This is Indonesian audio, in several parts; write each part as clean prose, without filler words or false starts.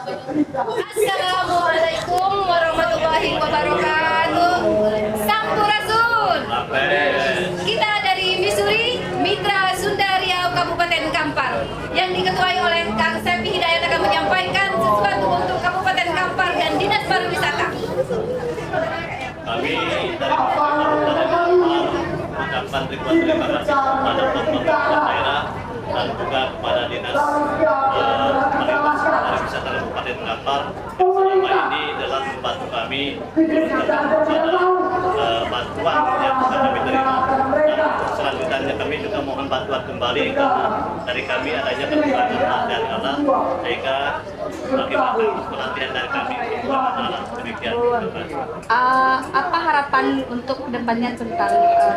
Assalamualaikum warahmatullahi wabarakatuh. Sampurasun. Kita dari Missouri, Mitra Sunda Riau Kabupaten Kampar, yang diketuai oleh Kang Sepi Hidayat akan menyampaikan sesuatu untuk Kabupaten Kampar dan Dinas Pariwisata. Kami dari Kabupaten Kampar mengucapkan ribuan terima kasih kepada pemerintah daerah dan juga kepada Dinas Pariwisata Kabupaten Kampar yang selama ini dalam membantu kami bantuan yang sudah kami terima. Dan selanjutnya kami juga mohon bantuan kembali karena dari kami adanya kekurangan dari Allah sehingga bagaimana pelatihan dari kami demikian. Apa harapan untuk kedepannya tentang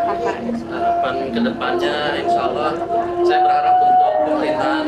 Kampar? Harapan kedepannya, insya Allah saya berharap untuk pemerintahan